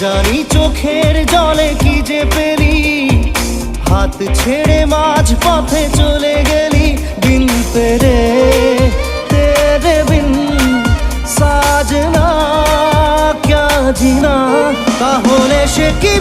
জানি চোখের জলে কি যে পেলি, হাত ছেড়ে মাঝ পথে চলে গেলি। বিন তেরে বিন সাজনা ক্যা জিনা, তাহলে সে কি